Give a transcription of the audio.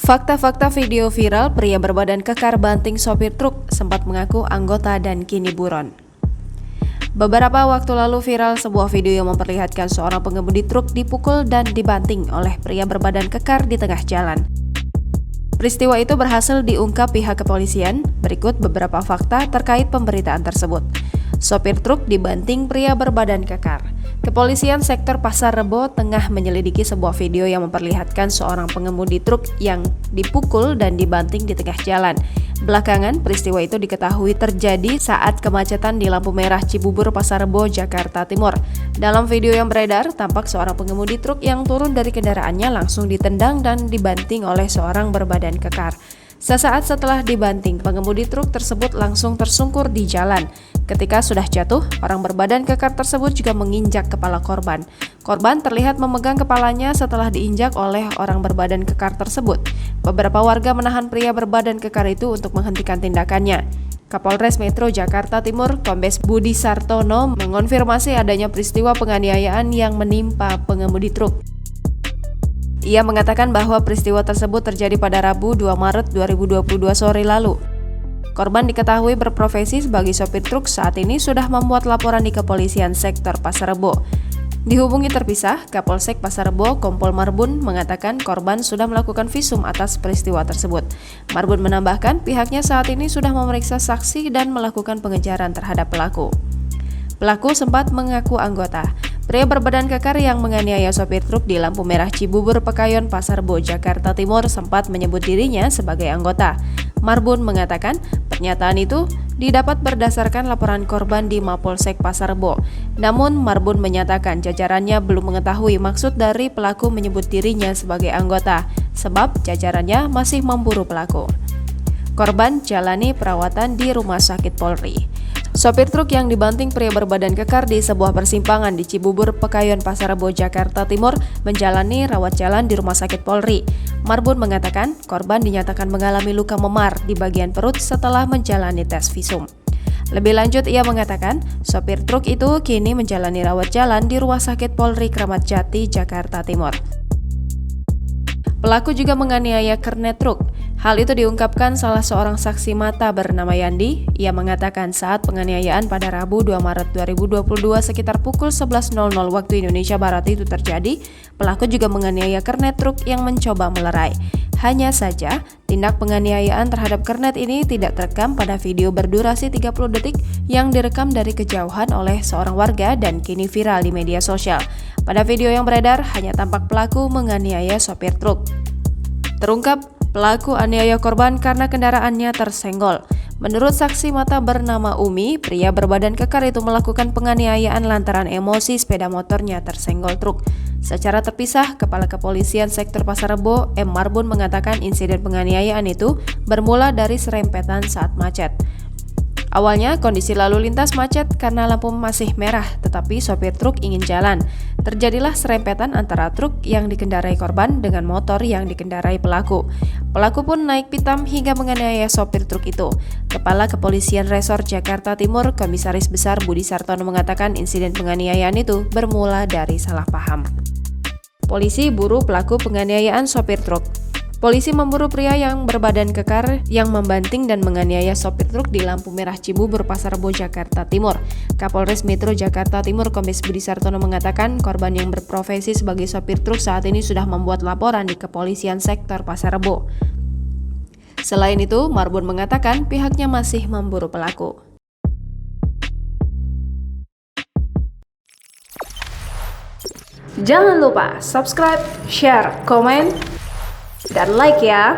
Fakta-fakta video viral pria berbadan kekar banting sopir truk sempat mengaku anggota dan kini buron. Beberapa waktu lalu viral sebuah video yang memperlihatkan seorang pengemudi truk dipukul dan dibanting oleh pria berbadan kekar di tengah jalan. Peristiwa itu berhasil diungkap pihak kepolisian. Berikut beberapa fakta terkait pemberitaan tersebut. Sopir truk dibanting pria berbadan kekar. Kepolisian sektor Pasar Rebo tengah menyelidiki sebuah video yang memperlihatkan seorang pengemudi truk yang dipukul dan dibanting di tengah jalan. Belakangan, peristiwa itu diketahui terjadi saat kemacetan di lampu merah Cibubur Pasar Rebo, Jakarta Timur. Dalam video yang beredar, tampak seorang pengemudi truk yang turun dari kendaraannya langsung ditendang dan dibanting oleh seorang berbadan kekar. Sesaat setelah dibanting, pengemudi truk tersebut langsung tersungkur di jalan. Ketika sudah jatuh, orang berbadan kekar tersebut juga menginjak kepala korban. Korban terlihat memegang kepalanya setelah diinjak oleh orang berbadan kekar tersebut. Beberapa warga menahan pria berbadan kekar itu untuk menghentikan tindakannya. Kapolres Metro Jakarta Timur, Kombes Budi Sartono, mengonfirmasi adanya peristiwa penganiayaan yang menimpa pengemudi truk. Ia mengatakan bahwa peristiwa tersebut terjadi pada Rabu 2 Maret 2022 sore lalu. Korban diketahui berprofesi sebagai sopir truk, saat ini sudah membuat laporan di Kepolisian Sektor Pasar Rebo. Dihubungi terpisah, Kapolsek Pasar Rebo, Kompol Marbun, mengatakan korban sudah melakukan visum atas peristiwa tersebut. Marbun menambahkan pihaknya saat ini sudah memeriksa saksi dan melakukan pengejaran terhadap pelaku. Pelaku sempat mengaku anggota. Pria berbadan kekar yang menganiaya sopir truk di lampu merah Cibubur Pekayon Pasar Rebo, Jakarta Timur sempat menyebut dirinya sebagai anggota. Marbun mengatakan pernyataan itu didapat berdasarkan laporan korban di Mapolsek Pasar Rebo. Namun Marbun menyatakan jajarannya belum mengetahui maksud dari pelaku menyebut dirinya sebagai anggota, sebab jajarannya masih memburu pelaku. Korban jalani perawatan di Rumah Sakit Polri. Sopir truk yang dibanting pria berbadan kekar di sebuah persimpangan di Cibubur Pekayon Pasar Rebo, Jakarta Timur menjalani rawat jalan di Rumah Sakit Polri. Marbun mengatakan korban dinyatakan mengalami luka memar di bagian perut setelah menjalani tes visum. Lebih lanjut, ia mengatakan sopir truk itu kini menjalani rawat jalan di Rumah Sakit Polri Kramat Jati, Jakarta Timur. Pelaku juga menganiaya kernet truk. Hal itu diungkapkan salah seorang saksi mata bernama Yandi. Ia mengatakan saat penganiayaan pada Rabu 2 Maret 2022 sekitar pukul 11.00 waktu Indonesia Barat itu terjadi, pelaku juga menganiaya kernet truk yang mencoba melerai. Hanya saja, tindak penganiayaan terhadap kernet ini tidak terekam pada video berdurasi 30 detik yang direkam dari kejauhan oleh seorang warga dan kini viral di media sosial. Pada video yang beredar, hanya tampak pelaku menganiaya sopir truk. Terungkap, pelaku aniaya korban karena kendaraannya tersenggol. Menurut saksi mata bernama Umi, pria berbadan kekar itu melakukan penganiayaan lantaran emosi sepeda motornya tersenggol truk. Secara terpisah, Kepala Kepolisian Sektor Pasar Rebo, M. Marbun mengatakan insiden penganiayaan itu bermula dari serempetan saat macet. Awalnya kondisi lalu lintas macet karena lampu masih merah, tetapi sopir truk ingin jalan. Terjadilah serempetan antara truk yang dikendarai korban dengan motor yang dikendarai pelaku. Pelaku pun naik pitam hingga menganiaya sopir truk itu. Kepala Kepolisian Resor Jakarta Timur, Komisaris Besar Budi Sartono mengatakan insiden penganiayaan itu bermula dari salah paham. Polisi buru pelaku penganiayaan sopir truk. Polisi memburu pria yang berbadan kekar yang membanting dan menganiaya sopir truk di lampu merah Cibubur Pasar Rebo, Jakarta Timur. Kapolres Metro Jakarta Timur, Kombes Budi Sartono mengatakan korban yang berprofesi sebagai sopir truk saat ini sudah membuat laporan di Kepolisian Sektor Pasar Rebo. Selain itu, Marbun mengatakan pihaknya masih memburu pelaku. Jangan lupa subscribe, share, komen, dan like ya.